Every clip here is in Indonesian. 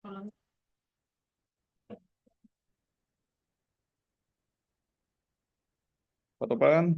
Pak Topan,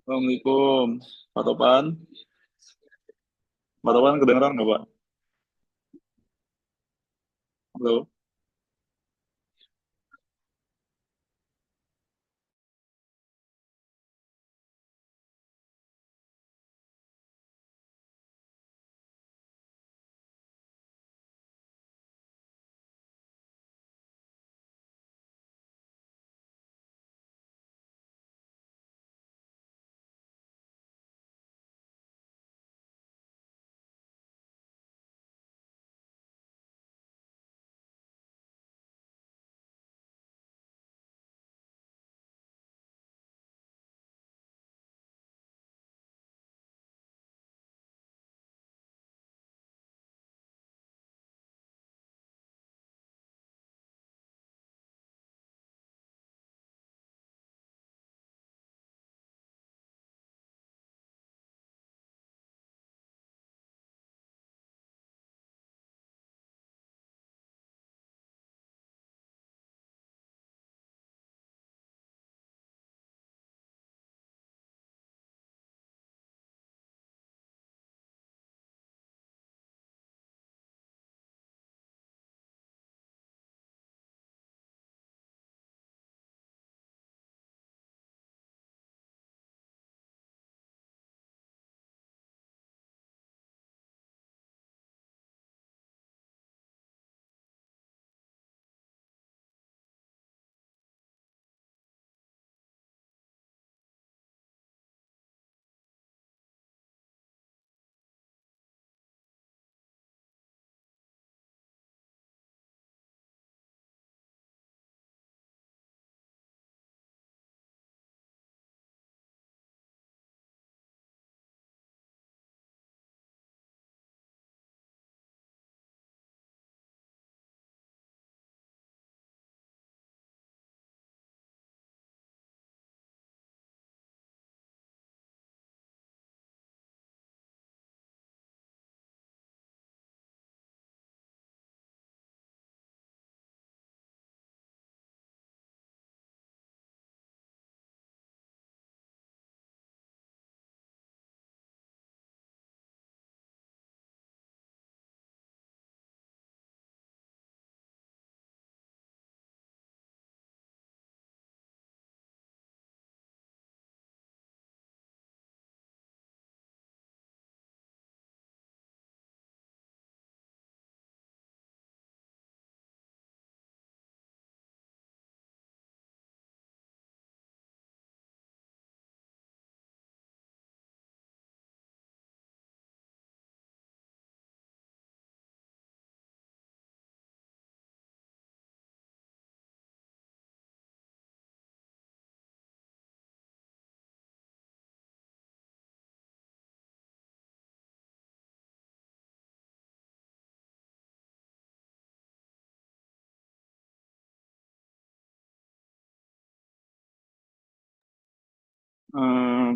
Assalamualaikum, Pak Topan. Pak Topan kedengeran nggak, Pak? Halo.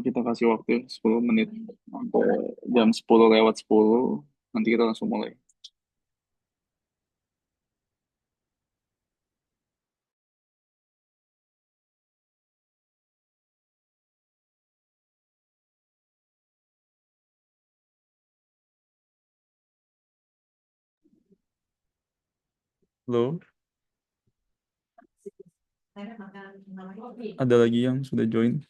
Kita kasih waktu 10 menit sampai jam 10 lewat 10. Nanti kita langsung mulai. Halo, ada lagi yang sudah join?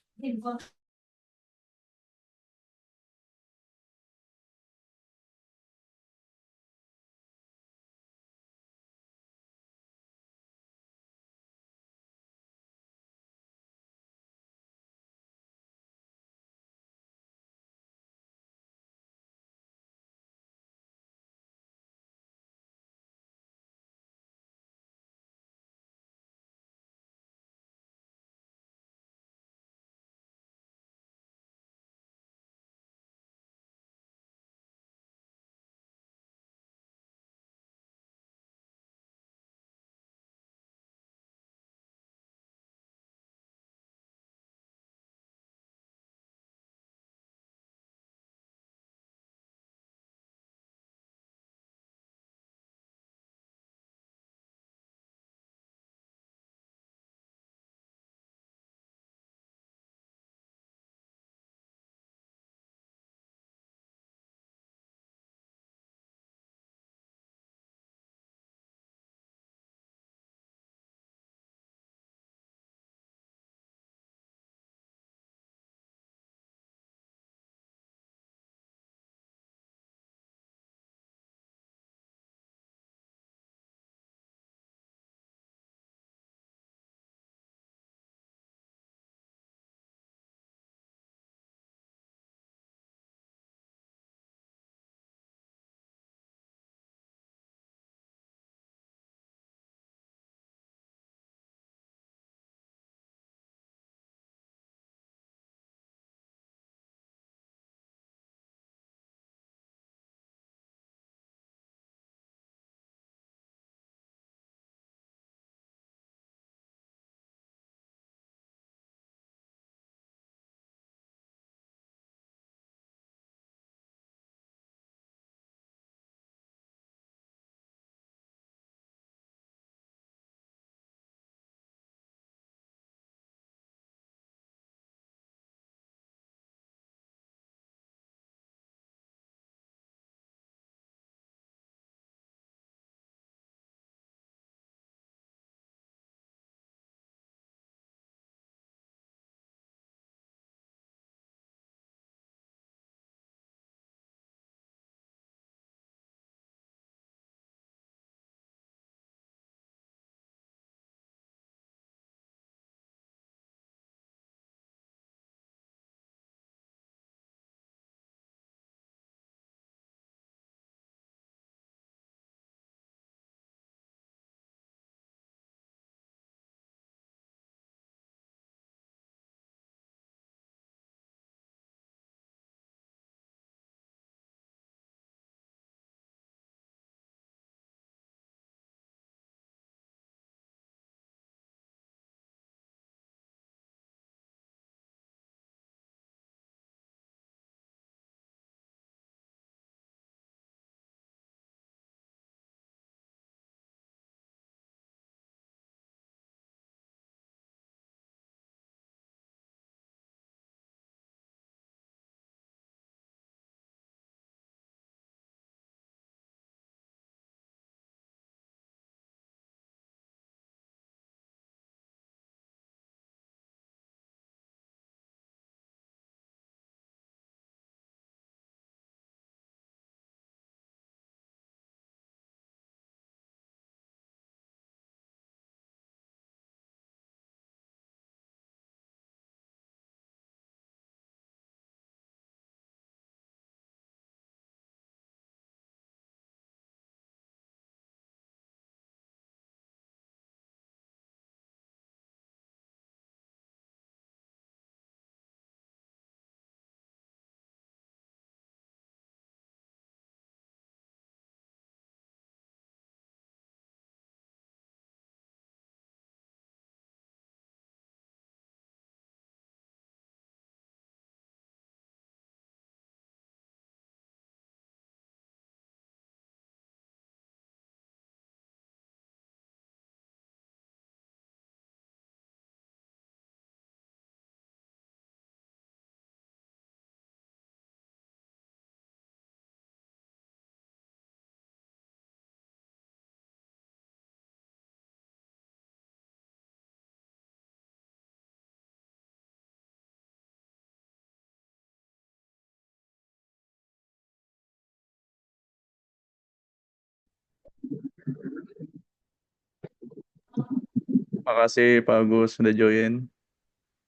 Makasih Pak Agus sudah join.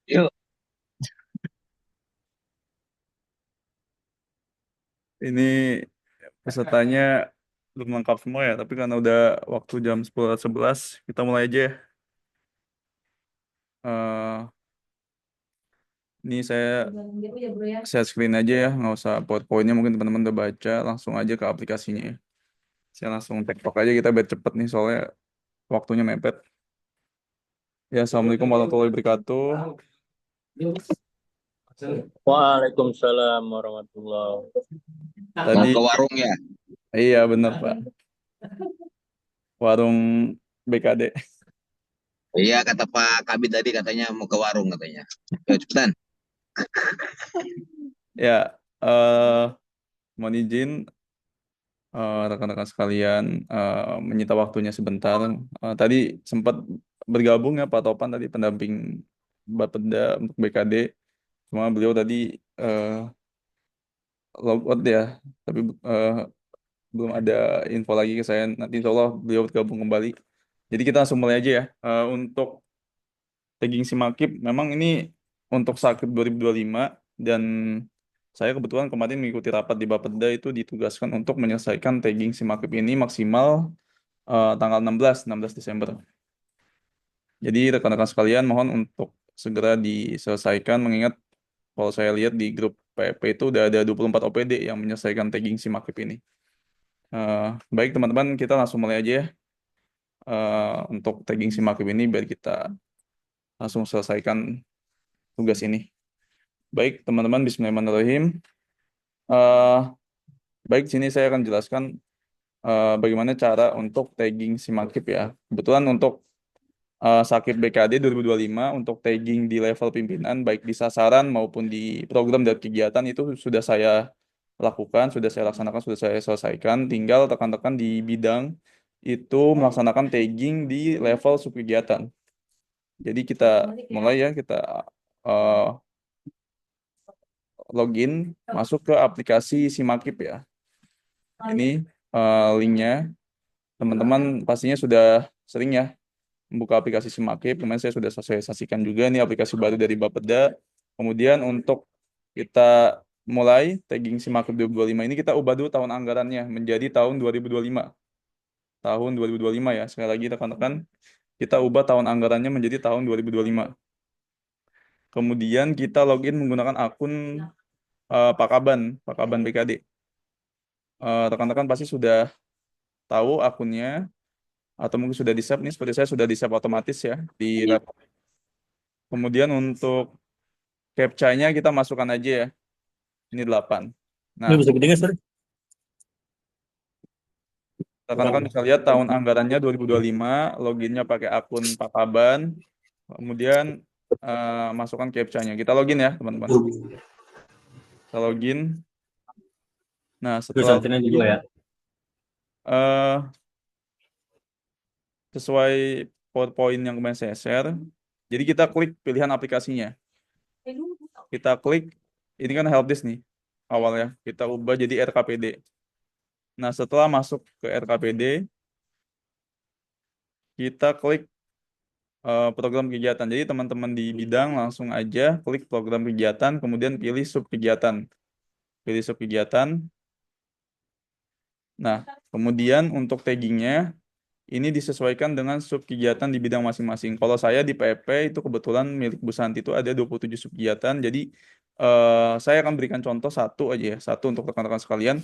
Yuk, Ini pesertanya belum lengkap semua ya, tapi karena udah waktu jam 10.11, kita mulai aja ya. Eh, ini saya screen aja ya, nggak usah PowerPoint-nya, mungkin teman-teman udah baca, langsung aja ke aplikasinya ya. Saya langsung TikTok aja, kita biar cepet nih, soalnya waktunya mepet. Ya, Assalamualaikum warahmatullahi wabarakatuh. Waalaikumsalam warahmatullah. Tadi, Mau ke warung ya? iya bener Pak, warung BKD. Iya, kata Pak Kabit tadi katanya mau ke warung katanya. Yuk, cepetan. Ya, mohon izin rekan-rekan sekalian menyita waktunya sebentar. Tadi sempat bergabung ya Pak Topan tadi pendamping Bapeda untuk BKD. Cuma beliau tadi eh, log out ya, tapi eh, belum ada info lagi ke saya. Nanti insya Allah beliau bergabung kembali. Jadi kita langsung mulai aja ya. Untuk tagging Simakip, memang ini untuk Sakip 2025 dan saya kebetulan kemarin mengikuti rapat di Bapeda itu ditugaskan untuk menyelesaikan tagging Simakip ini maksimal tanggal 16 Desember. Jadi rekan-rekan sekalian mohon untuk segera diselesaikan mengingat kalau saya lihat di grup PP itu udah ada 24 OPD yang menyelesaikan tagging Simakip ini. Eh, Baik teman-teman, kita langsung mulai aja ya. Untuk tagging Simakip ini biar kita langsung selesaikan tugas ini. Baik teman-teman, Bismillahirrahmanirrahim. Eh, Baik, sini saya akan jelaskan bagaimana cara untuk tagging Simakip ya. Kebetulan untuk Sakit BKD 2025 untuk tagging di level pimpinan baik di sasaran maupun di program dan kegiatan itu sudah saya lakukan, sudah saya laksanakan, sudah saya selesaikan. Tinggal rekan-rekan di bidang itu melaksanakan tagging di level subkegiatan. Jadi kita mulai ya, kita uh, login masuk ke aplikasi Simakip ya. Ini linknya, teman-teman pastinya sudah sering ya membuka aplikasi Simakip. Kemarin saya sudah sosialisasikan juga nih aplikasi baru dari Bapeda. Kemudian untuk kita mulai tagging Simakip 2025 ini kita ubah dulu tahun anggarannya menjadi tahun 2025. Tahun 2025 ya. Sekali lagi rekan-rekan, kita ubah tahun anggarannya menjadi tahun 2025. Kemudian kita login menggunakan akun Pakaban BKD. Rekan-rekan pasti sudah tahu akunnya atau mungkin sudah di-save nih, seperti saya sudah di-save otomatis ya di laptop. Kemudian untuk CAPTCHA-nya kita masukkan aja ya. Ini 8. Nah, Ini bisa gede nggak, sorry? rekan-rekan bisa lihat tahun anggarannya 2025, loginnya pakai akun Pakaban, kemudian masukkan CAPTCHA-nya. Kita login ya, teman-teman. Kita login. Nah, Terus setelah antenanya login, juga ya. eh, sesuai PowerPoint yang kemarin saya share, jadi kita klik pilihan aplikasinya. Kita klik, ini kan helpdesk nih, awalnya. Kita ubah jadi RKPD. Nah, setelah masuk ke RKPD, kita klik program kegiatan. Jadi teman-teman di bidang langsung aja klik program kegiatan, kemudian pilih sub kegiatan. Pilih sub kegiatan. Nah, kemudian untuk taggingnya, ini disesuaikan dengan sub kegiatan di bidang masing-masing. Kalau saya di PP itu kebetulan milik Bu Santi itu ada 27 sub kegiatan. Jadi saya akan berikan contoh satu aja ya, satu untuk rekan-rekan sekalian.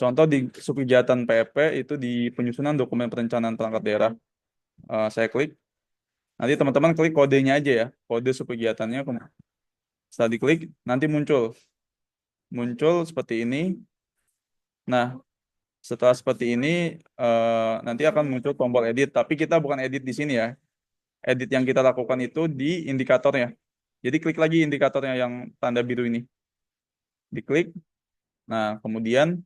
Contoh di sub kegiatan PP itu di penyusunan dokumen perencanaan perangkat daerah. Saya klik. Nanti teman-teman klik kodenya aja ya, kode sub kegiatannya. Setelah diklik, nanti muncul seperti ini. Nah, setelah seperti ini, nanti akan muncul tombol edit. Tapi kita bukan edit di sini ya. Edit yang kita lakukan itu di indikatornya. Jadi klik lagi indikatornya yang tanda biru ini. Diklik. Nah, kemudian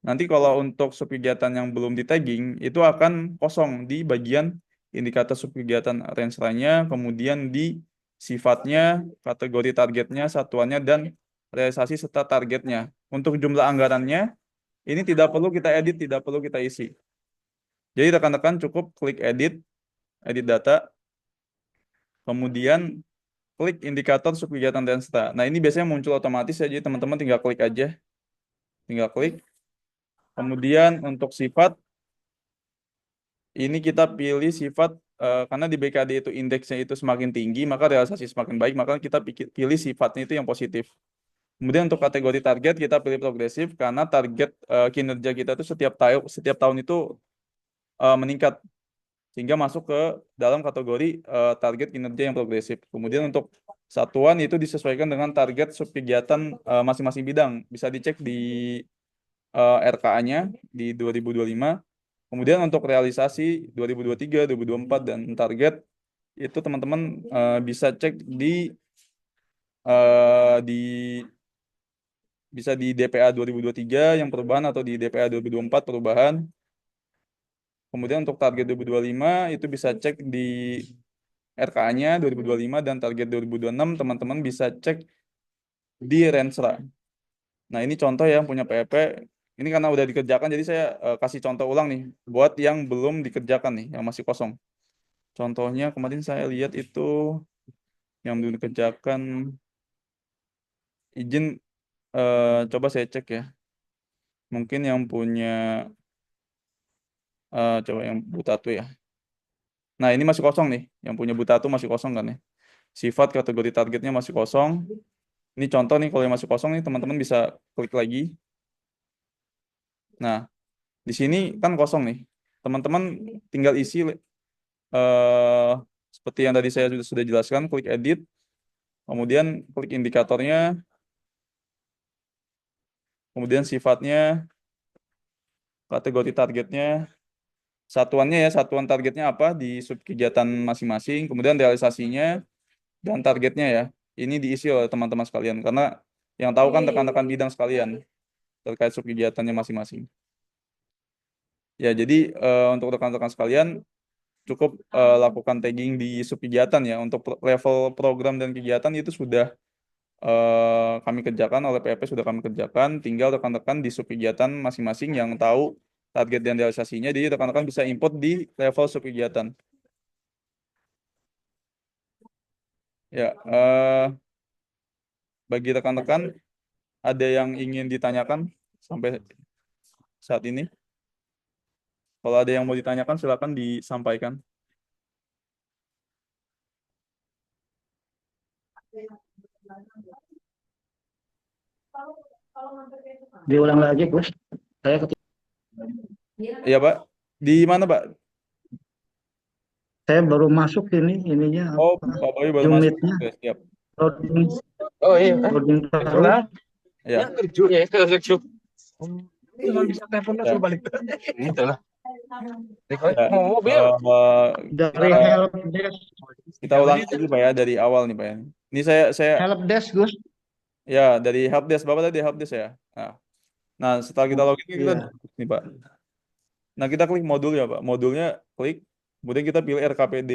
nanti kalau untuk subkegiatan yang belum di tagging, itu akan kosong di bagian indikator subkegiatan range line-nya, kemudian di sifatnya, kategori targetnya, satuannya, dan realisasi serta targetnya. Untuk jumlah anggarannya, ini tidak perlu kita edit, tidak perlu kita isi. Jadi rekan-rekan cukup klik edit data, kemudian klik indikator subkegiatan Denstra. Nah, ini biasanya muncul otomatis ya, jadi teman-teman tinggal klik aja, tinggal klik. Kemudian untuk sifat, ini kita pilih sifat, karena di BKD itu indeksnya itu semakin tinggi, maka realisasi semakin baik, maka kita pilih sifatnya itu yang positif. Kemudian untuk kategori target kita pilih progresif karena target kinerja kita itu setiap tahun itu meningkat sehingga masuk ke dalam kategori target kinerja yang progresif. Kemudian untuk satuan itu disesuaikan dengan target subkegiatan masing-masing bidang. Bisa dicek di RKA-nya di 2025. Kemudian untuk realisasi 2023, 2024 dan target itu teman-teman bisa cek di bisa di DPA 2023 yang perubahan atau di DPA 2024 perubahan. Kemudian untuk target 2025 itu bisa cek di RKA-nya 2025 dan target 2026 teman-teman bisa cek di Rensra. Nah, ini contoh yang punya PEP. Ini karena udah dikerjakan jadi saya kasih contoh ulang nih buat yang belum dikerjakan nih, yang masih kosong. Contohnya kemarin saya lihat itu yang belum dikerjakan izin, coba saya cek ya. Mungkin yang punya coba yang Butatu ya. Nah, ini masih kosong nih. Yang punya Butatu masih kosong kan ya. Sifat kategori targetnya masih kosong. Ini contoh nih, kalau yang masih kosong nih teman-teman bisa klik lagi. Nah, di sini kan kosong nih. Teman-teman tinggal isi eh, seperti yang tadi saya sudah jelaskan, klik edit, kemudian klik indikatornya, kemudian sifatnya, kategori targetnya, satuannya ya, satuan targetnya apa di subkegiatan masing-masing, kemudian realisasinya dan targetnya ya. Ini diisi oleh teman-teman sekalian karena yang tahu kan rekan-rekan bidang sekalian terkait subkegiatannya masing-masing. Ya, jadi untuk rekan-rekan sekalian cukup lakukan tagging di subkegiatan ya. Untuk level program dan kegiatan itu sudah kami kerjakan, oleh PEP sudah kami kerjakan. Tinggal rekan-rekan di subkegiatan masing-masing yang tahu target dan realisasinya. Jadi rekan-rekan bisa input di level subkegiatan. Ya, bagi rekan-rekan ada yang ingin ditanyakan sampai saat ini? Kalau ada yang mau ditanyakan silakan disampaikan. Diulang lagi, Gus. Saya Iya, Pak. Di mana, Pak? baru masuk ininya Oh, apa? Pak Boy baru Zoom masuk. meet-nya Oke, siap. loading Oh iya, loading itulah. terus. Ya, Kerja ya, kerja. Cuma bisa telepon ya, suruh balik. Itulah. ya. Mau mobil. Dari Kita help desk, kita ulangi lagi, Pak ya, dari awal nih, Pak ya. Ini saya help desk, Gus. ya dari helpdesk, Bapak tadi helpdesk ya. Nah, setelah kita login kita Iya. nih, Pak. Nah, kita klik modul ya, Pak. Modulnya klik, kemudian kita pilih RKPD.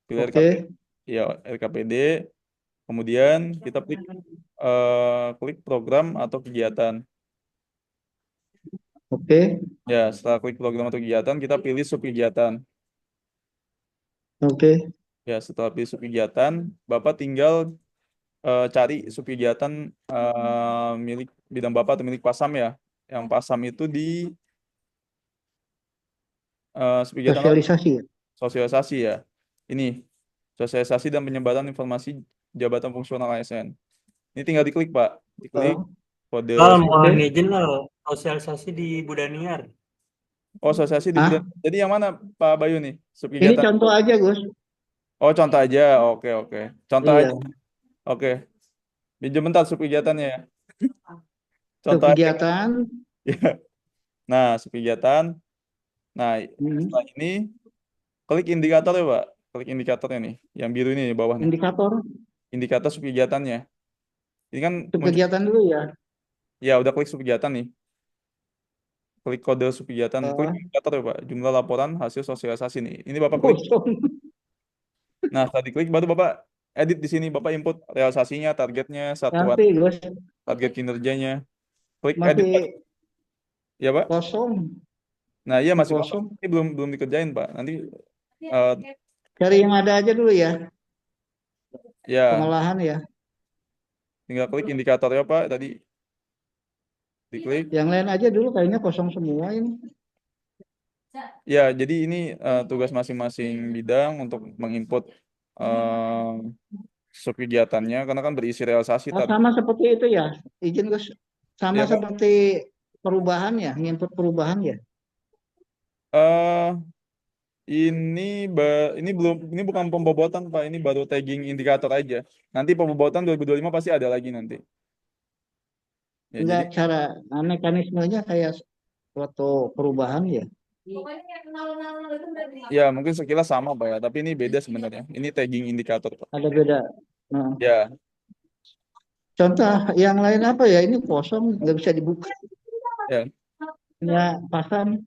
Pilih RKPD. Oke. Ya, RKPD. Kemudian kita klik program atau kegiatan. Oke. Ya, setelah klik program atau kegiatan, kita pilih subkegiatan. Oke. Ya, setelah pilih subkegiatan, Bapak tinggal cari subkegiatan milik bidang Bapak atau milik Pasam ya. Yang Pasam itu di subkegiatan apa? Sosialisasi ya. Sosialisasi ya. Ini, sosialisasi dan penyebaran informasi jabatan fungsional ASN. Ini tinggal diklik, Pak. Diklik Oh, kode. Mohon oke. izin lah, sosialisasi di Budaniar. Oh, sosialisasi di Ah, bidang. Jadi yang mana, Pak Bayu nih? ini Subkegiatan. contoh aja, Gus. Oh, contoh aja. Oke, oke. Contoh aja. Iya. Oke. Pinjam bentar subkegiatannya ya. Untuk Contoh aja. kegiatan. Nah, subkegiatan. Nah, setelah ini klik indikator ya, Pak. Klik indikatornya nih. Yang biru ini di bawah nih. Indikator Indikator subkegiatannya. Ini kan untuk muncul. kegiatan dulu ya. Ya, udah klik subkegiatan nih. Klik kode subkegiatan. Klik Oh, indikator ya, Pak. Jumlah laporan hasil sosialisasi nih. Ini Bapak klik. kosong. Nah, setelah diklik baru Bapak edit di sini. Bapak input realisasinya, targetnya, satuan, Nanti, Gus, target kinerjanya. Klik edit, Pak. masih Ya, Pak. kosong. Nah, iya masih kosong. kosong. Ini belum dikerjain, Pak. Nanti eh, Cari yang ada aja dulu ya, ya pengolahan ya. tinggal klik indikatornya, Pak. Tadi diklik. Yang lain aja dulu kayaknya kosong semua ini. Ya, jadi ini tugas masing-masing bidang untuk menginput eh kegiatannya karena kan berisi realisasi Oh, sama seperti itu ya, izin Gus. Sama ya, Pak. seperti perubahan ya, nginput perubahan ya. eh ini ini bukan pembobotan, Pak. Ini baru tagging indikator aja. Nanti pembobotan 2025 pasti ada lagi nanti. Ya, Enggak, jadi cara mekanismenya kayak suatu perubahan ya. ya mungkin sekilas sama, Pak ya, tapi ini beda sebenarnya. Ini tagging indikator, Pak. Ada beda. Nah, Ya, contoh yang lain apa ya? Ini kosong, nggak bisa dibuka. ya. Ya, pasang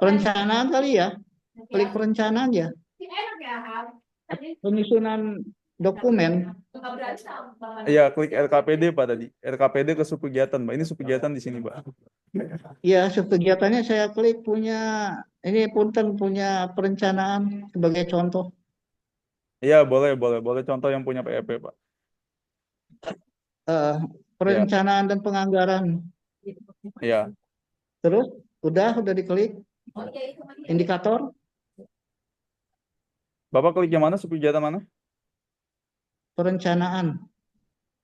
perencanaan kali ya. Klik perencanaan ya. Penyusunan dokumen. Iya, klik RKPD, Pak tadi. RKPD ke subkegiatan, Pak. Ini subkegiatan di sini, Pak. Ya, kegiatannya saya klik punya ini punten punya perencanaan sebagai contoh. Iya, boleh contoh yang punya PEP, Pak. Eh, Ya, perencanaan dan penganggaran. ya. Terus udah diklik indikator Bapak klik yang mana? Subkegiatan mana? perencanaan,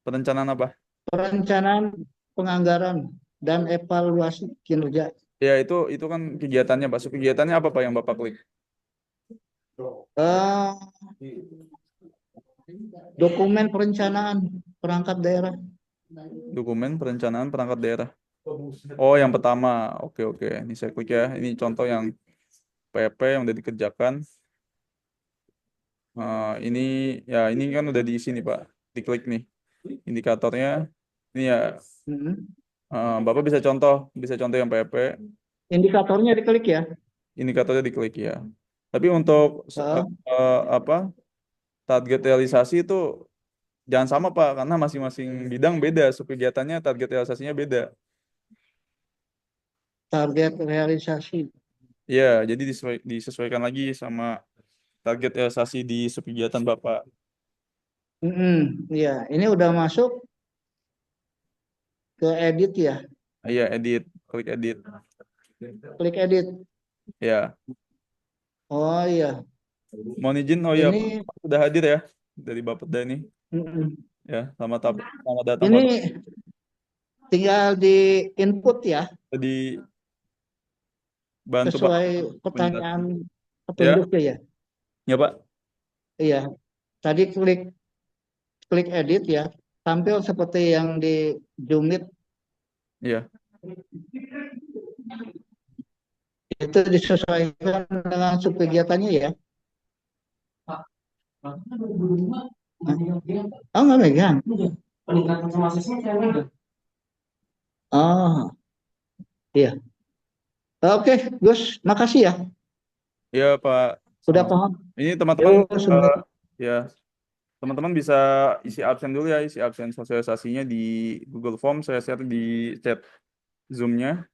Perencanaan apa? perencanaan penganggaran dan evaluasi kinerja. Ya, itu kan kegiatannya, Pak. Subkegiatannya apa, Pak, yang Bapak klik? Eh, dokumen perencanaan perangkat daerah. Dokumen perencanaan perangkat daerah. Oh, yang pertama. Oke. Ini saya klik ya. Ini contoh yang PEP yang udah dikerjakan. Ini ya ini kan udah diisi nih, Pak. Diklik nih indikatornya. Ini ya Mm-mm. Bapak bisa contoh yang PEP. Indikatornya diklik ya. Indikatornya diklik ya. Tapi untuk Eh, apa target realisasi itu jangan sama, Pak, karena masing-masing bidang beda, subkegiatannya target realisasinya beda. target realisasi. Ya, jadi disesuaikan lagi sama target realisasi di subkegiatan Bapak. Mm-mm. Ya, ini udah masuk ke edit ya. Iya, klik edit. Klik edit. Ya, Oh iya, mohon izin. Oh ya, ini Pak sudah hadir ya dari Bapak ini. mm-mm. Ya, selamat datang, Ini Pak. tinggal di input ya Jadi bantu Pak sesuai pertanyaan penjelasan. Ya, petunjuknya ya. ya Pak. Iya, tadi klik klik edit ya, tampil seperti yang di Zoom Meet. Iya. Itu disesuaikan dengan subkegiatannya ya. Oh, nggak megang. Oh, iya. Oke, Gus, makasih ya. Iya, Pak. Udah Sama. paham. Ini teman-teman Yuk, eh, sebentar. ya, teman-teman bisa isi absen dulu ya, isi absen sosialisasinya di Google Form, saya share di chat Zoom-nya.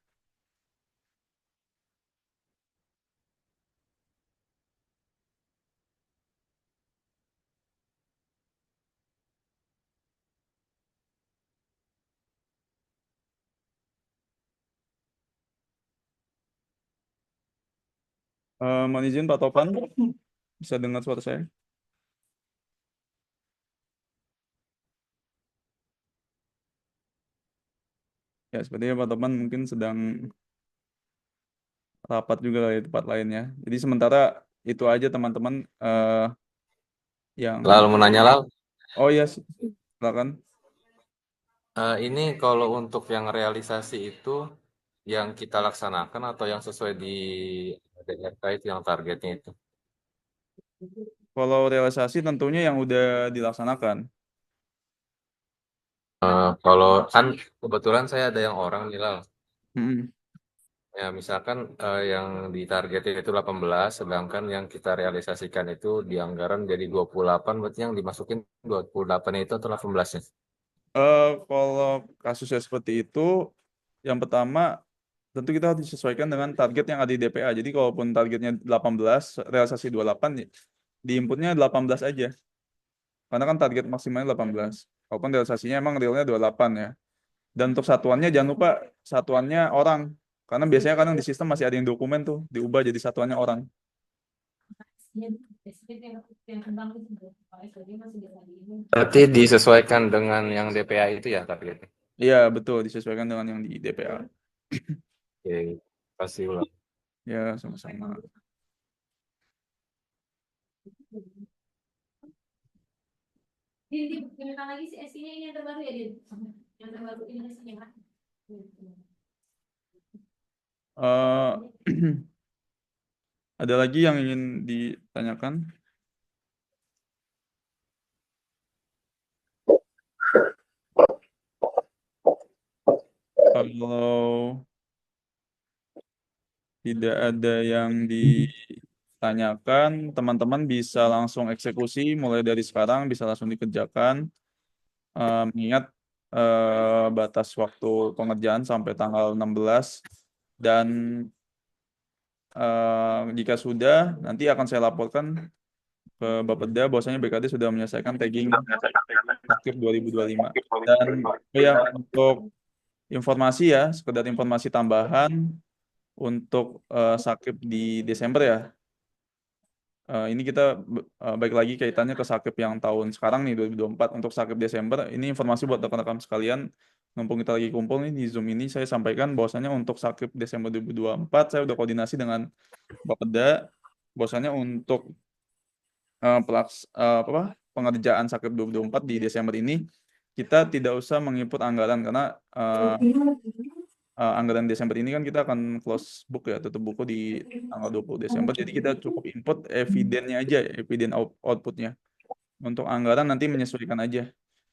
Mohon izin Pak Topan, bisa dengar suara saya? Ya, sepertinya Pak Topan mungkin sedang rapat juga lah di tempat lainnya. Jadi sementara itu aja teman-teman yang Lalu mau nanya Lal, oh iya, silakan. ini kalau untuk yang realisasi itu yang kita laksanakan atau yang sesuai di DRK itu yang targetnya itu? Kalau realisasi tentunya yang udah dilaksanakan. Kalau kan kebetulan saya ada yang orang nih Lal. Mm-mm. Ya misalkan yang ditargetnya itu 18, sedangkan yang kita realisasikan itu di anggaran jadi 28, berarti yang dimasukin 28 itu atau 18-nya? Kalau kasusnya seperti itu, yang pertama tentu kita harus disesuaikan dengan target yang ada di DPA. Jadi kalaupun targetnya 18, realisasi 28, di inputnya 18 aja. Karena kan target maksimalnya 18. Walaupun realisasinya emang realnya 28 ya. Dan untuk satuannya jangan lupa satuannya orang. Karena biasanya kadang di sistem masih ada yang dokumen tuh diubah jadi satuannya orang. Berarti disesuaikan dengan yang DPA itu ya targetnya. Iya, betul disesuaikan dengan yang di DPA. Oke, kasih ulang. Ya, sama-sama. Dibukukan lagi si SI-nya ini yang terbaru ya, Din? Yang terbaru ini SI-nya kan? Eh, ada lagi yang ingin ditanyakan? Kalau tidak ada yang ditanyakan, teman-teman bisa langsung eksekusi mulai dari sekarang, bisa langsung dikerjakan. Mengingat batas waktu pengerjaan sampai tanggal 16 dan jika sudah, nanti akan saya laporkan ke Bapeda bahwasanya BKD sudah menyelesaikan tagging Sakip 2025. Dan ya untuk informasi ya, sekedar informasi tambahan untuk Sakip di Desember ya. Ini kita baik lagi kaitannya ke Sakip yang tahun sekarang nih 2024. Untuk Sakip Desember, ini informasi buat rekan-rekan sekalian. Mumpung kita lagi kumpul nih di Zoom ini, saya sampaikan bahwasanya untuk Sakip Desember 2024 saya udah koordinasi dengan Bapeda bahwasanya untuk pengerjaan Sakip 2024 di Desember ini kita tidak usah menginput anggaran karena anggaran Desember ini kan kita akan close book ya, tutup buku di tanggal 20 Desember. Jadi kita cukup input evidennya aja, eviden outputnya. Untuk anggaran nanti menyesuaikan aja.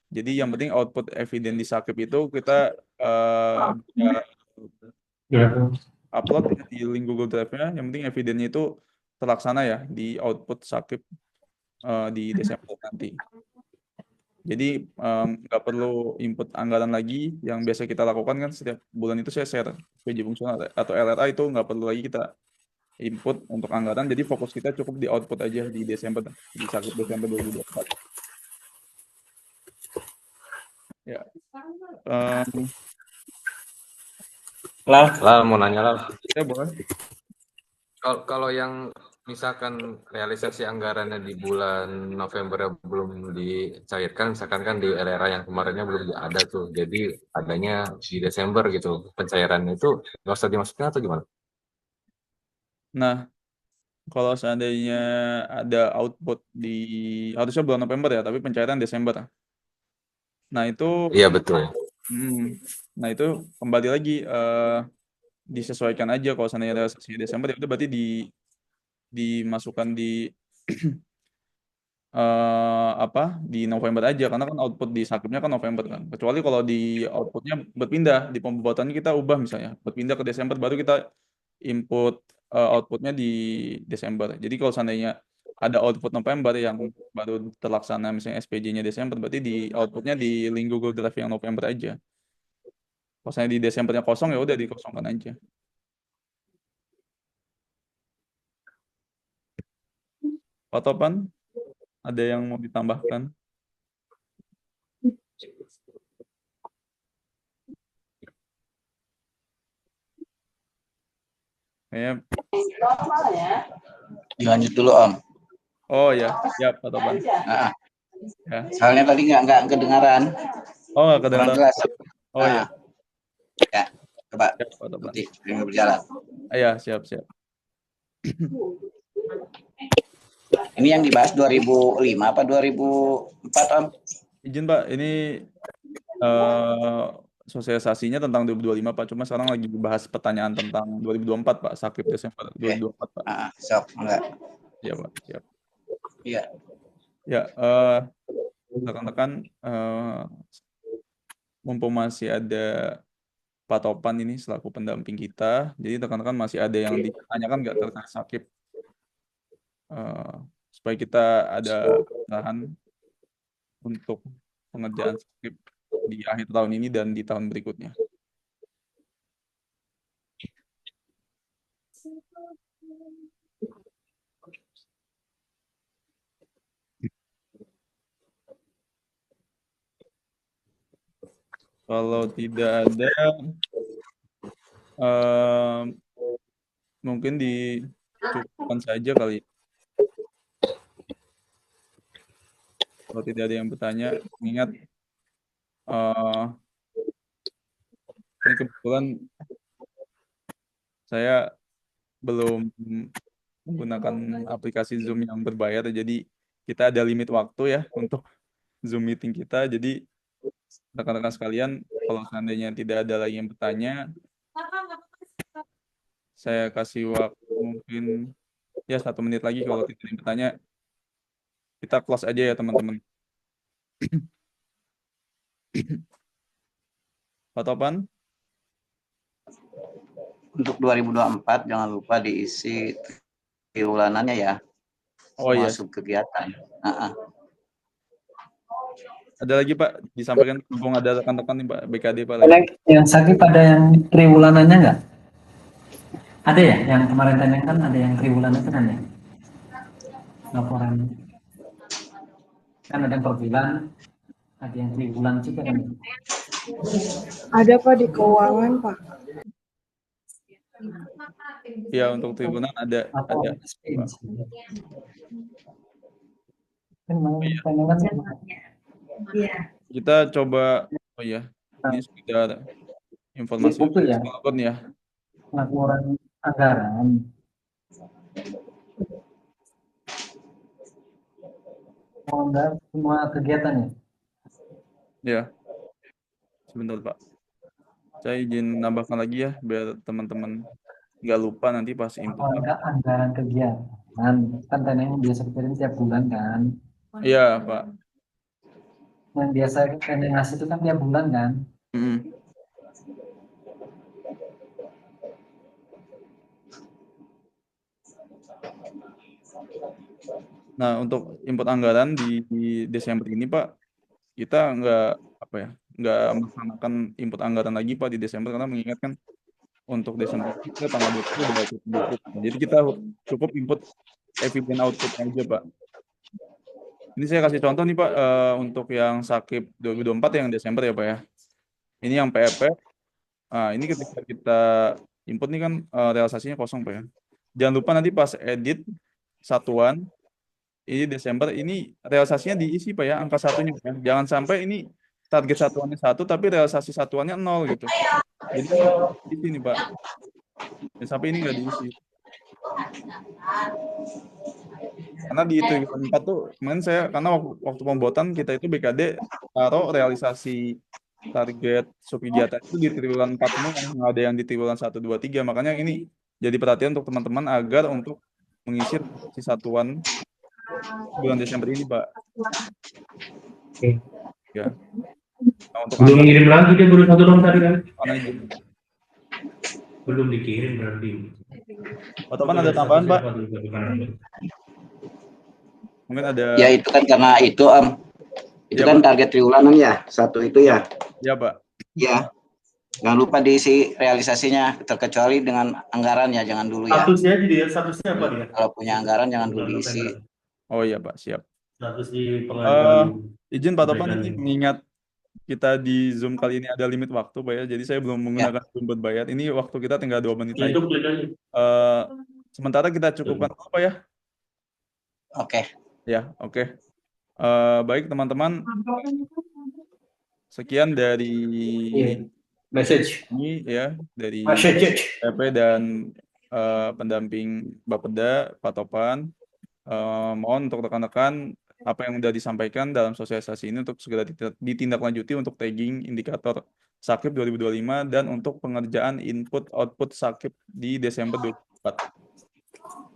Jadi yang penting output eviden di Sakip itu kita upload di link Google Drive-nya. Yang penting evidennya itu terlaksana ya di output Sakip di Desember nanti. Jadi nggak perlu input anggaran lagi. Yang biasa kita lakukan kan setiap bulan itu saya share PJ fungsional atau LRA itu nggak perlu lagi kita input untuk anggaran. Jadi fokus kita cukup di output aja di Desember, di Sakip Desember 2024. Ya. Lah mau nanya lah. Ya boleh. Kalau yang misalkan realisasi anggarannya di bulan November belum dicairkan, misalkan kan di LRA yang kemarinnya belum ada tuh, jadi adanya di Desember gitu, pencairannya itu nggak usah dimasukin atau gimana? Nah, kalau seandainya ada output di harusnya bulan November ya, tapi pencairan Desember. Nah itu, Iya betul. Nah itu kembali lagi disesuaikan aja. Kalau seandainya realisasi Desember ya udah berarti dimasukkan di di November aja karena kan output di Sakipnya kan November kan. Kecuali kalau di outputnya berpindah di pembuatannya kita ubah misalnya berpindah ke Desember baru kita input outputnya di Desember. Jadi kalau seandainya ada output November yang baru terlaksana misalnya SPJ-nya Desember berarti di outputnya di link Google Drive yang November aja. Kalau seandainya di Desembernya kosong ya udah dikosongkan aja. Pak Topan, ada yang mau ditambahkan? Kayaknya Dilanjut dulu Om. oh ya, ya Pak Topan. Nah, Ya. soalnya tadi nggak kedengaran. Oh nggak Kurang kedengaran. jelas. Oh ya. Ya, coba Ya, Pak Topan. ikuti yang berjalan. Ya, siap. Ini yang dibahas 2005 apa 2004 Om? Izin Pak, ini sosialisasinya tentang 2025 Pak. Cuma sekarang lagi dibahas pertanyaan tentang 2024 Pak. Sakit Desember 2024 Pak. Sok, enggak. Iya Pak, siap. Iya. Ya, rekan-rekan, mumpung masih ada Pak Topan ini selaku pendamping kita, jadi rekan-rekan masih ada yang ditanyakan nggak terkait Sakip? Supaya kita ada arahan untuk pengerjaan Sakip di akhir tahun ini dan di tahun berikutnya. Kalau tidak ada, eh, mungkin dicukupkan saja kali. Kalau tidak ada yang bertanya, ingat ini kebetulan saya belum menggunakan aplikasi Zoom yang berbayar, jadi kita ada limit waktu ya untuk Zoom meeting kita. Jadi rekan-rekan sekalian, kalau seandainya tidak ada lagi yang bertanya, saya kasih waktu mungkin ya 1 menit lagi. Kalau tidak ada yang bertanya, kita close aja ya teman-teman. Pak Topan? Untuk 2024 jangan lupa diisi triwulanannya ya. Oh iya, Masuk kegiatan. ada lagi Pak disampaikan, mumpung ada rekan-rekan nih Pak BKD Pak. Yang sakit pada yang triwulanannya nggak? Ada ya, yang kemarin tanya kan ada yang triwulan itu kan ya? Laporan. Kan ada yang per bulan, ada yang triwulan juga kan? Ada Pak di keuangan Pak. Ya untuk triwulan ada. Ada. Kita coba, oh ya, ini sudah informasi ya. ya. Laporan anggaran. Semua kegiatannya. Ya, sebentar Pak. Saya izin nambahkan lagi ya, biar teman-teman nggak lupa nanti pas input. Anggaran kegiatan, kan tanya yang biasa kirim tiap bulan kan? Iya Pak. Yang biasa tanya ngasih itu kan tiap bulan kan? Nah, untuk input anggaran di Desember ini Pak, kita nggak melaksanakan input anggaran lagi Pak di Desember, karena mengingatkan untuk Desember kita tanggal 20 udah cukup. Jadi kita cukup input evident output aja Pak. Ini saya kasih contoh nih Pak, untuk yang sakit 2024 yang Desember ya Pak ya. Ini yang PEP. Nah, ini ketika kita input nih kan realisasinya kosong Pak ya. Jangan lupa nanti pas edit satuan, ini Desember, ini realisasinya diisi Pak ya, angka satunya Pak ya. Jangan sampai ini target satuannya 1, tapi realisasi satuannya 0 gitu. Jadi di sini Pak. Dan sampai ini nggak diisi. Karena di triwulan 4 tuh, kemarin karena waktu pembuatan kita itu BKD taruh realisasi target subkegiatan itu di triwulan 4 semua, nggak ada yang di triwulan 1, 2, 3. Makanya ini jadi perhatian untuk teman-teman agar untuk mengisi satuan bulan Desember ini Pak. Oke. Ya. Nah, untuk belum ngirim lagi dia baru 1 dong tadi kan? Belum dikirim berarti. Pak Topan ada tambahan Pak? Mungkin ada. Ya itu kan karena itu itu ya, kan Pak. Target triwulanan ya, 1 itu ya. Ya Pak. Ya. Jangan lupa diisi realisasinya, terkecuali dengan anggaran ya, jangan dulu ya. Statusnya apa dia? Kalau punya anggaran jangan dulu diisi. Oh iya Pak, siap. Status di pengadilan. Izin Pak Topan, ini mengingat kita di Zoom kali ini ada limit waktu Pak ya, jadi saya belum menggunakan Zoom berbayar. Ini waktu kita tinggal 2 menit lagi. Sementara kita cukupkan apa ya? Oke. Ya, oke. Baik teman-teman, sekian dari message ini ya, dari PP dan pendamping Bapeda Pak Topan. Mohon untuk rekan-rekan apa yang sudah disampaikan dalam sosialisasi ini untuk segera ditindaklanjuti untuk tagging indikator SAKIP 2025 dan untuk pengerjaan input output SAKIP di Desember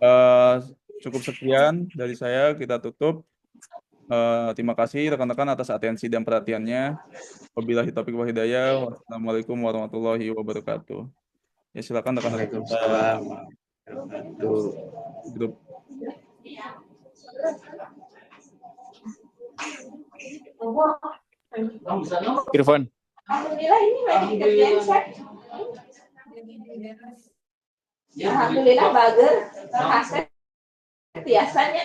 2024. Cukup sekian dari saya, kita tutup. Terima kasih rekan-rekan atas atensi dan perhatiannya. Wabillahi taufiq wal hidayah. Wassalamualaikum warahmatullahi wabarakatuh. Ya silakan rekan-rekan kita grup. Irfan. Alhamdulillah ini lagi kerjaan Alhamdulillah bager, hasil biasanya.